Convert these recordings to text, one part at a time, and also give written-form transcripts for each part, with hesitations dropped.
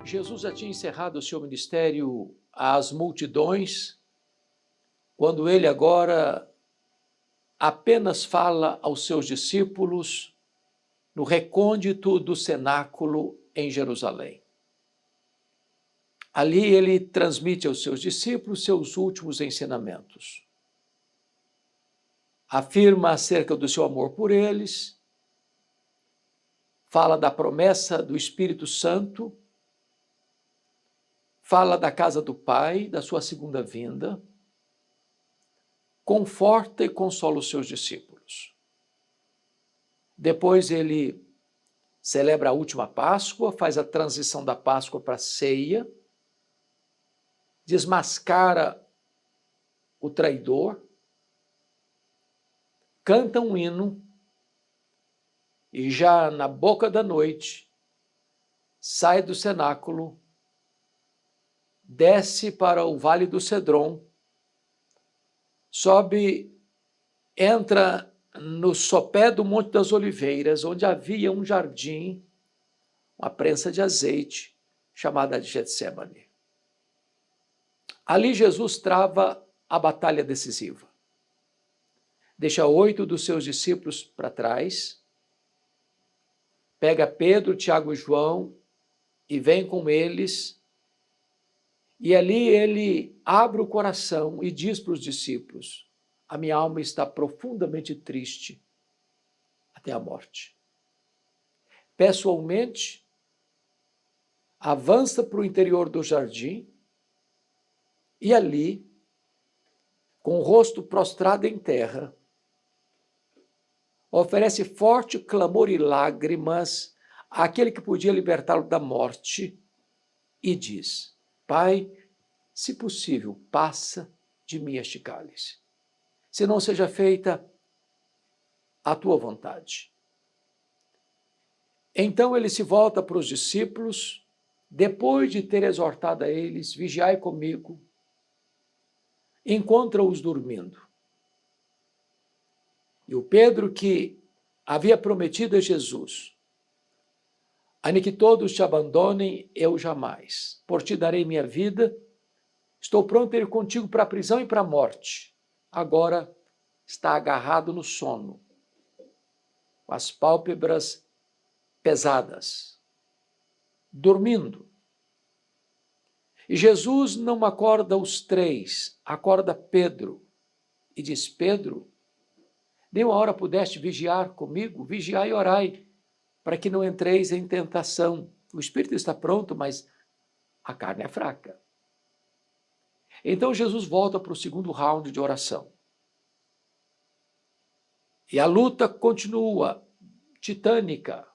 Jesus já tinha encerrado o seu ministério às multidões, quando ele agora apenas fala aos seus discípulos no recôndito do cenáculo em Jerusalém. Ali ele transmite aos seus discípulos seus últimos ensinamentos. Afirma acerca do seu amor por eles, fala da promessa do Espírito Santo, fala da casa do Pai, da sua segunda vinda, conforta e consola os seus discípulos. Depois ele celebra a última Páscoa, faz a transição da Páscoa para a ceia, desmascara o traidor, canta um hino e já na boca da noite sai do cenáculo, desce para o Vale do Cedron, sobe, entra no sopé do Monte das Oliveiras, onde havia um jardim, uma prensa de azeite, chamada de Getsêmani. Ali Jesus trava a batalha decisiva. Deixa 8 dos seus discípulos para trás, pega Pedro, Tiago e João e vem com eles, e ali ele abre o coração e diz para os discípulos: a minha alma está profundamente triste até a morte. Pessoalmente, avança para o interior do jardim e ali, com o rosto prostrado em terra, oferece forte clamor e lágrimas àquele que podia libertá-lo da morte e diz: Pai, se possível, passa de mim este cálice. Se não seja feita a tua vontade. Então ele se volta para os discípulos, depois de ter exortado a eles: vigiai comigo, encontra-os dormindo. E o Pedro, que havia prometido a Jesus: ainda que todos te abandonem, eu jamais. Por ti darei minha vida, estou pronto a ir contigo para a prisão e para a morte. Agora está agarrado no sono, com as pálpebras pesadas, dormindo. E Jesus não acorda os 3, acorda Pedro e diz: Pedro, nem uma hora pudeste vigiar comigo? Vigiai e orai, para que não entreis em tentação. O espírito está pronto, mas a carne é fraca. Então Jesus volta para o segundo round de oração. E a luta continua, titânica.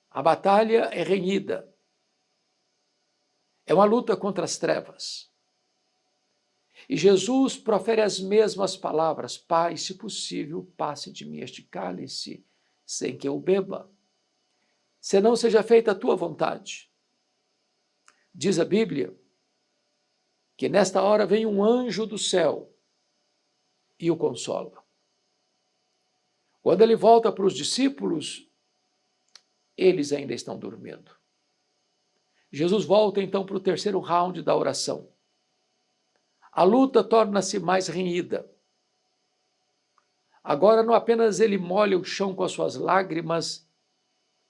A batalha é renhida. É uma luta contra as trevas. E Jesus profere as mesmas palavras: Pai, se possível, passe de mim este cálice, sem que eu beba. Se não seja feita a tua vontade. Diz a Bíblia que nesta hora vem um anjo do céu e o consola. Quando ele volta para os discípulos, eles ainda estão dormindo. Jesus volta então para o terceiro round da oração. A luta torna-se mais renhida. Agora não apenas ele molha o chão com as suas lágrimas,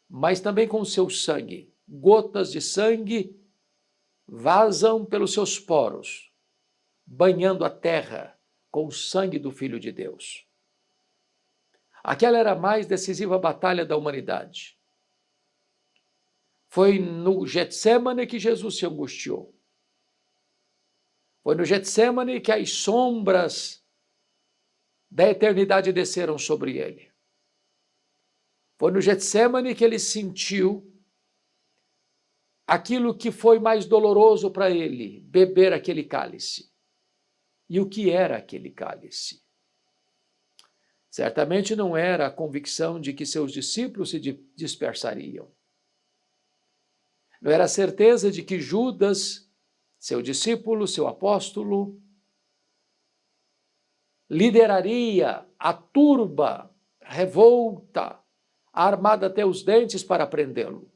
mas também com o seu sangue. Gotas de sangue vazam pelos seus poros, banhando a terra com o sangue do Filho de Deus. Aquela era a mais decisiva batalha da humanidade. Foi no Getsêmani que Jesus se angustiou. Foi no Getsêmani que as sombras da eternidade desceram sobre ele. Foi no Getsêmani que ele sentiu aquilo que foi mais doloroso para ele, beber aquele cálice. E o que era aquele cálice? Certamente não era a convicção de que seus discípulos se dispersariam. Não era a certeza de que Judas, seu discípulo, seu apóstolo, lideraria a turba revolta, armada até os dentes para prendê-lo.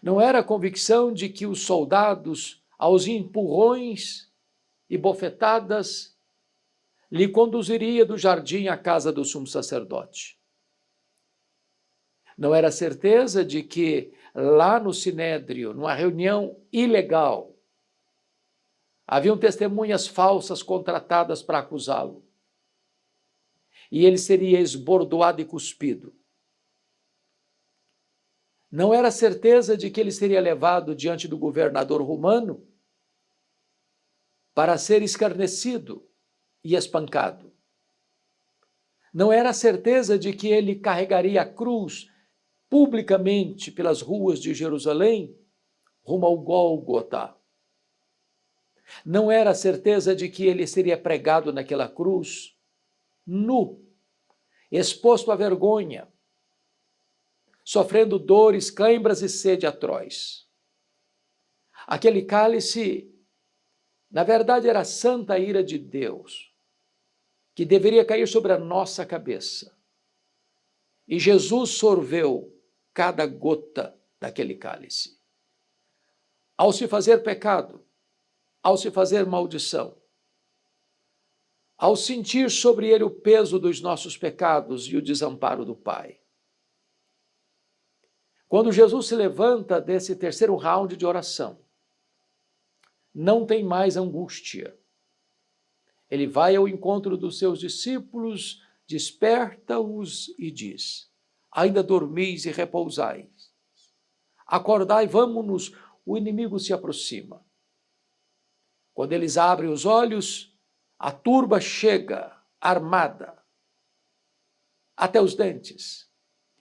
Não era a convicção de que os soldados, aos empurrões e bofetadas, lhe conduziria do jardim à casa do sumo sacerdote. Não era a certeza de que lá no Sinédrio, numa reunião ilegal, haviam testemunhas falsas contratadas para acusá-lo. E ele seria esbordoado e cuspido. Não era a certeza de que ele seria levado diante do governador romano para ser escarnecido e espancado. Não era a certeza de que ele carregaria a cruz publicamente pelas ruas de Jerusalém rumo ao Gólgota. Não era a certeza de que ele seria pregado naquela cruz nu, exposto à vergonha, sofrendo dores, cãibras e sede atroz. Aquele cálice, na verdade, era a santa ira de Deus, que deveria cair sobre a nossa cabeça. E Jesus sorveu cada gota daquele cálice. Ao se fazer pecado, ao se fazer maldição, ao sentir sobre ele o peso dos nossos pecados e o desamparo do Pai. Quando Jesus se levanta desse terceiro round de oração, não tem mais angústia. Ele vai ao encontro dos seus discípulos, desperta-os e diz: ainda dormis e repousais. Acordai, vamo-nos, o inimigo se aproxima. Quando eles abrem os olhos, a turba chega armada até os dentes.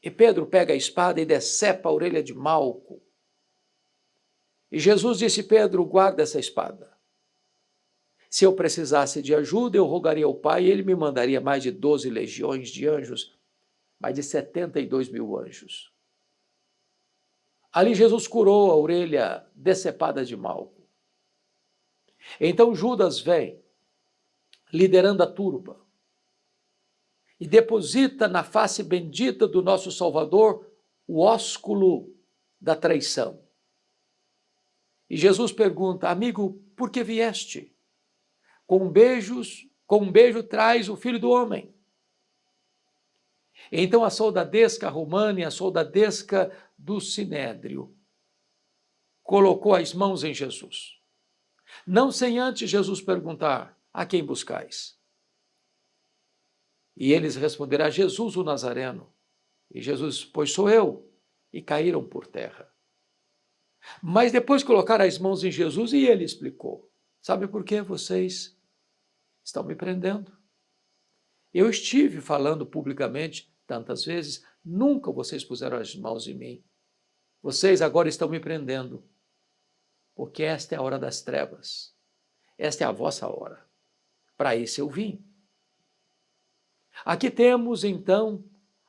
E Pedro pega a espada e decepa a orelha de Malco. E Jesus disse: Pedro, guarda essa espada. Se eu precisasse de ajuda, eu rogaria ao Pai e ele me mandaria mais de 12 legiões de anjos, mais de 72 mil anjos. Ali Jesus curou a orelha decepada de Malco. Então Judas vem, liderando a turba, e deposita na face bendita do nosso Salvador o ósculo da traição. E Jesus pergunta: amigo, por que vieste? Com um beijo traz o Filho do Homem. Então a soldadesca romana e a soldadesca do Sinédrio colocou as mãos em Jesus. Não sem antes Jesus perguntar: a quem buscais? E eles responderam: a Jesus o Nazareno. E Jesus: pois sou eu. E caíram por terra. Mas depois colocaram as mãos em Jesus e ele explicou: sabe por que vocês estão me prendendo? Eu estive falando publicamente tantas vezes, nunca vocês puseram as mãos em mim. Vocês agora estão me prendendo, porque esta é a hora das trevas. Esta é a vossa hora. Para isso eu vim. Aqui temos, então,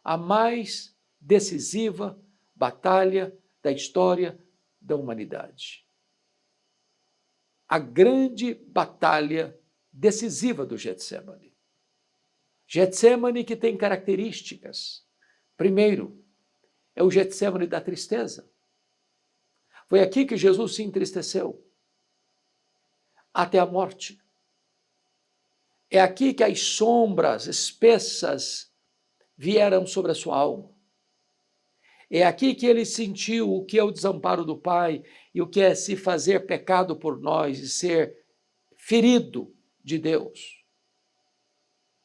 a mais decisiva batalha da história da humanidade. A grande batalha decisiva do Getsemane. Getsemane que tem características. Primeiro, é o Getsemane da tristeza. Foi aqui que Jesus se entristeceu, até a morte. É aqui que as sombras espessas vieram sobre a sua alma. É aqui que ele sentiu o que é o desamparo do Pai e o que é se fazer pecado por nós e ser ferido de Deus,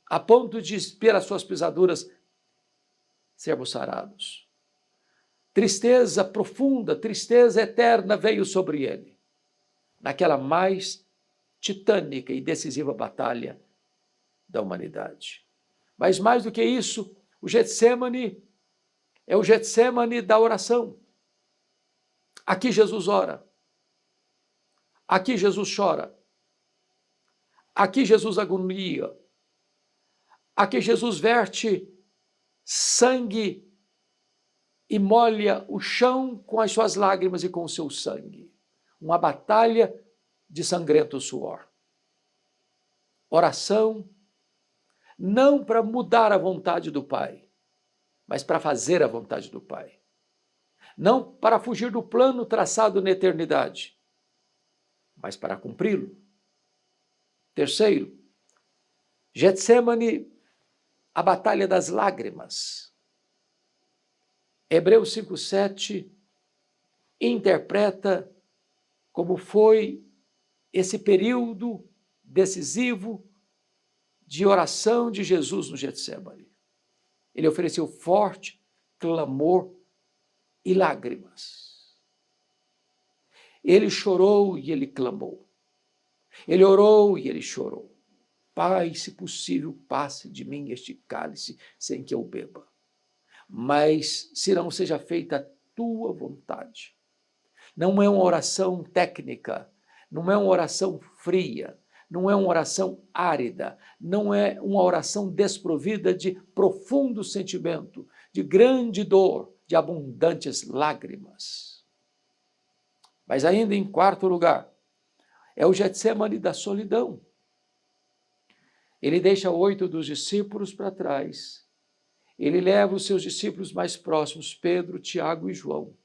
a ponto de, pelas suas pisaduras, sermos sarados. Tristeza profunda, tristeza eterna veio sobre ele, naquela mais titânica e decisiva batalha da humanidade. Mas mais do que isso, o Getsemane é o Getsemane da oração. Aqui Jesus ora. Aqui Jesus chora. Aqui Jesus agonia. Aqui Jesus verte sangue e molha o chão com as suas lágrimas e com o seu sangue. Uma batalha de sangrento suor. Oração não para mudar a vontade do Pai, mas para fazer a vontade do Pai. não para fugir do plano traçado na eternidade, mas para cumpri-lo. Terceiro, Getsemane, a batalha das lágrimas. Hebreus 5:7 interpreta como foi esse período decisivo de oração de Jesus no Getsemane. Ele ofereceu forte clamor e lágrimas. Ele chorou e ele clamou. Ele orou e ele chorou. Pai, se possível, passe de mim este cálice sem que eu beba. Mas se não seja feita a tua vontade. Não é uma oração técnica, não é uma oração fria, não é uma oração árida, não é uma oração desprovida de profundo sentimento, de grande dor, de abundantes lágrimas. Mas ainda em quarto lugar, é o Getsemane da solidão. Ele deixa 8 dos discípulos para trás. Ele leva os seus discípulos mais próximos, Pedro, Tiago e João.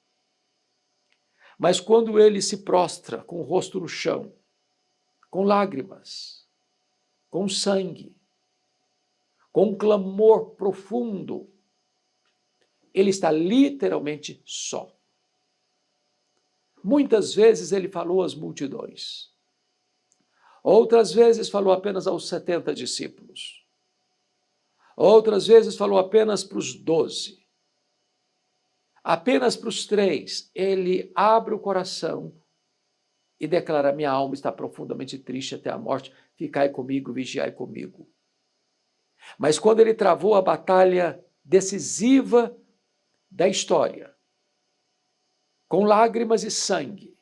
Mas quando ele se prostra com o rosto no chão, com lágrimas, com sangue, com um clamor profundo, ele está literalmente só. Muitas vezes ele falou às multidões. Outras vezes falou apenas aos 70 discípulos. Outras vezes falou apenas para os 12. Apenas para os 3, ele abre o coração e declara: minha alma está profundamente triste até a morte, ficai comigo, vigiai comigo. Mas quando ele travou a batalha decisiva da história, com lágrimas e sangue,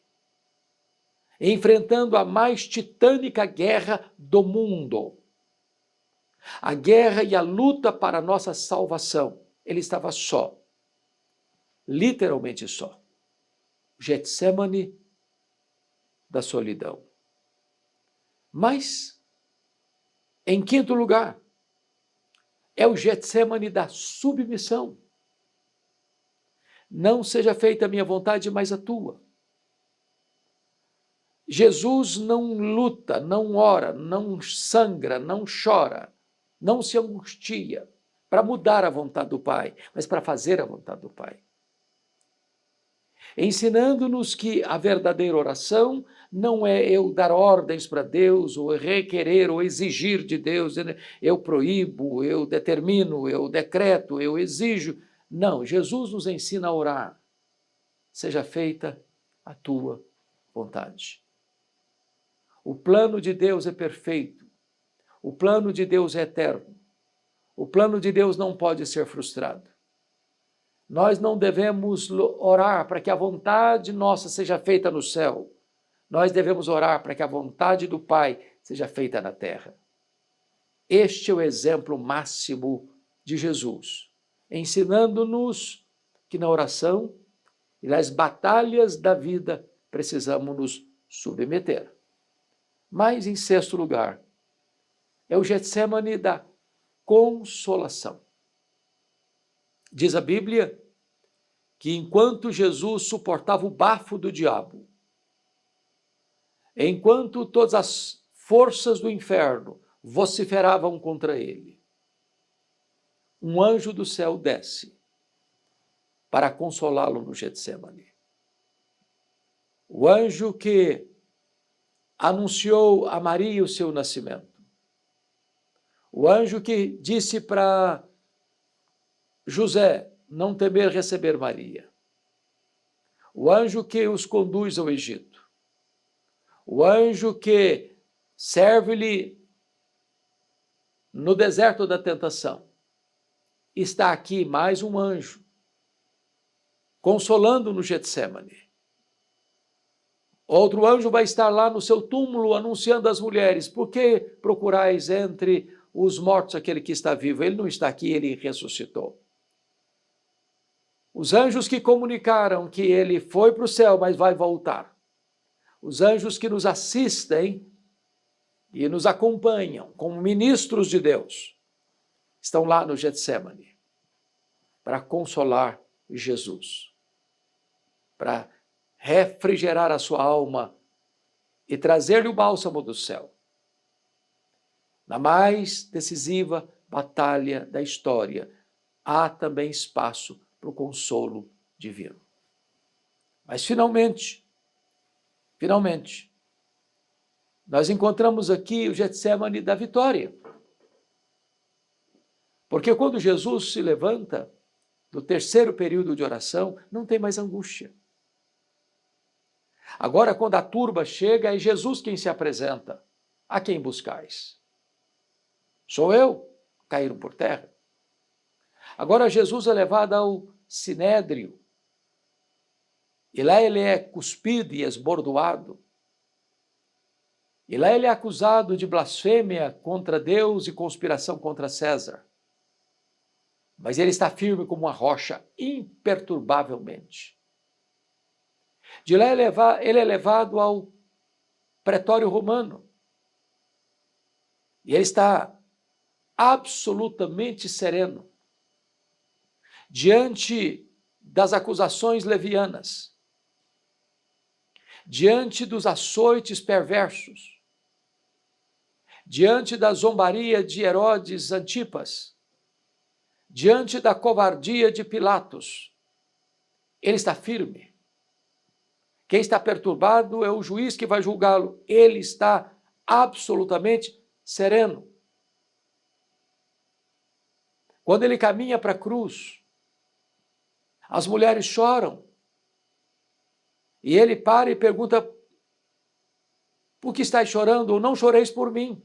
enfrentando a mais titânica guerra do mundo, a guerra e a luta para a nossa salvação, ele estava só, literalmente só. Getsemane da solidão. Mas, em quinto lugar, é o Getsemane da submissão. Não seja feita a minha vontade, mas a tua. Jesus não luta, não ora, não sangra, não chora, não se angustia para mudar a vontade do Pai, mas para fazer a vontade do Pai. Ensinando-nos que a verdadeira oração não é eu dar ordens para Deus, ou requerer, ou exigir de Deus, eu proíbo, eu determino, eu decreto, eu exijo. Não, Jesus nos ensina a orar. Seja feita a tua vontade. O plano de Deus é perfeito. O plano de Deus é eterno. O plano de Deus não pode ser frustrado. Nós não devemos orar para que a vontade nossa seja feita no céu. Nós devemos orar para que a vontade do Pai seja feita na terra. Este é o exemplo máximo de Jesus, ensinando-nos que na oração e nas batalhas da vida precisamos nos submeter. Mas, em sexto lugar, é o Getsemane da consolação. Diz a Bíblia que enquanto Jesus suportava o bafo do diabo, enquanto todas as forças do inferno vociferavam contra ele, um anjo do céu desce para consolá-lo no Getsemane. O anjo que anunciou a Maria o seu nascimento. O anjo que disse para José não temer receber Maria. O anjo que os conduz ao Egito. O anjo que serve-lhe no deserto da tentação. Está aqui mais um anjo, consolando no Getsemane. Outro anjo vai estar lá no seu túmulo anunciando às mulheres: por que procurais entre os mortos aquele que está vivo? Ele não está aqui, ele ressuscitou. Os anjos que comunicaram que ele foi para o céu, mas vai voltar. Os anjos que nos assistem e nos acompanham como ministros de Deus estão lá no Getsemane para consolar Jesus. para refrigerar a sua alma e trazer-lhe o bálsamo do céu. Na mais decisiva batalha da história, há também espaço para o consolo divino. Mas finalmente, nós encontramos aqui o Getsemane da vitória. Porque quando Jesus se levanta do terceiro período de oração, não tem mais angústia. Agora, quando a turba chega, é Jesus quem se apresenta. A quem buscais? Sou eu? Caíram por terra. Agora Jesus é levado ao sinédrio. E lá ele é cuspido e esbordoado. E lá ele é acusado de blasfêmia contra Deus e conspiração contra César. Mas ele está firme como uma rocha, imperturbavelmente. De lá ele é levado ao pretório romano. E ele está absolutamente sereno diante das acusações levianas, diante dos açoites perversos, diante da zombaria de Herodes Antipas, diante da covardia de Pilatos. Ele está firme. Quem está perturbado é o juiz que vai julgá-lo. Ele está absolutamente sereno. Quando ele caminha para a cruz, as mulheres choram. E ele para e pergunta: por que estáis chorando? Ou não choreis por mim.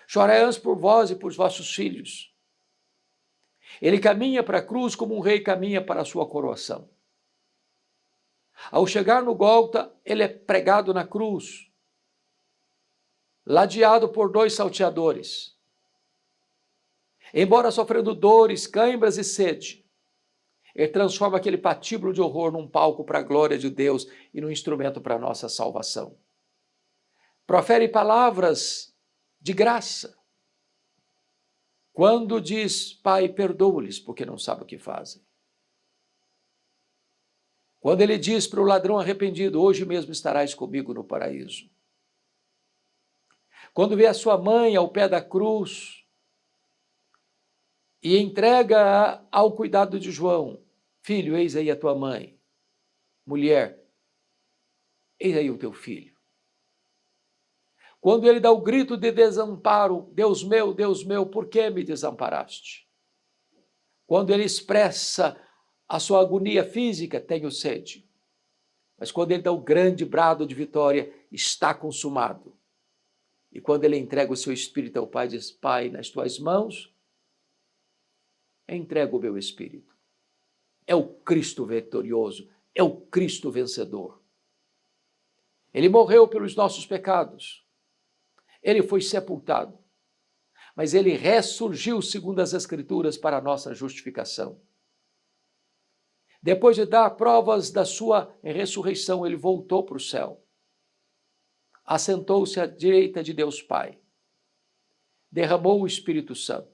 Chorai antes por vós e por vossos filhos. Ele caminha para a cruz como um rei caminha para a sua coroação. Ao chegar no Gólgota, ele é pregado na cruz, ladeado por 2 salteadores. Embora sofrendo dores, cãibras e sede, ele transforma aquele patíbulo de horror num palco para a glória de Deus e num instrumento para a nossa salvação. Profere palavras de graça. Quando diz: Pai, perdoa-lhes, porque não sabem o que fazem. Quando ele diz para o ladrão arrependido: hoje mesmo estarás comigo no paraíso. Quando vê a sua mãe ao pé da cruz e entrega ao cuidado de João: filho, eis aí a tua mãe. Mulher, eis aí o teu filho. Quando ele dá o grito de desamparo: Deus meu, por que me desamparaste? Quando ele expressa a sua agonia física: tenho sede. Mas quando ele dá o grande brado de vitória: está consumado. E quando ele entrega o seu espírito ao Pai, diz: Pai, nas tuas mãos entrego o meu espírito. É o Cristo vitorioso, é o Cristo vencedor. Ele morreu pelos nossos pecados. Ele foi sepultado, mas ele ressurgiu segundo as Escrituras para a nossa justificação. Depois de dar provas da sua ressurreição, ele voltou para o céu. Assentou-se à direita de Deus Pai. Derramou o Espírito Santo.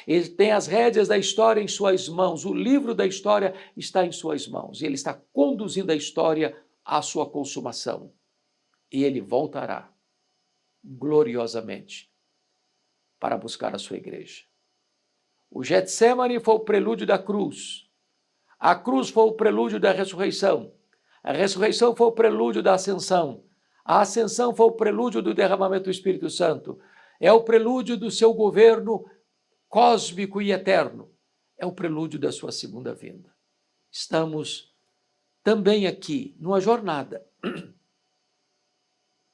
Ele tem as rédeas da história em suas mãos. O livro da história está em suas mãos. E ele está conduzindo a história à sua consumação. E ele voltará gloriosamente para buscar a sua igreja. O Getsemane foi o prelúdio da cruz. A cruz foi o prelúdio da ressurreição. A ressurreição foi o prelúdio da ascensão. A ascensão foi o prelúdio do derramamento do Espírito Santo. É o prelúdio do seu governo cósmico e eterno. É o prelúdio da sua segunda vinda. Estamos também aqui numa jornada.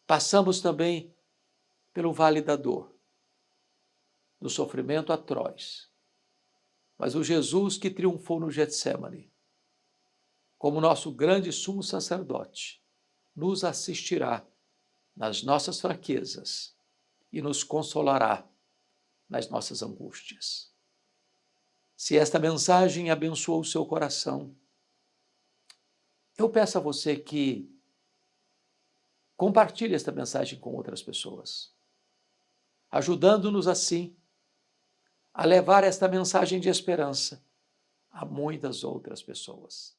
Passamos também pelo vale da dor, do sofrimento atroz. Mas o Jesus que triunfou no Getsemane, como nosso grande sumo sacerdote, nos assistirá nas nossas fraquezas e nos consolará nas nossas angústias. Se esta mensagem abençoou o seu coração, eu peço a você que compartilhe esta mensagem com outras pessoas, ajudando-nos assim a levar esta mensagem de esperança a muitas outras pessoas.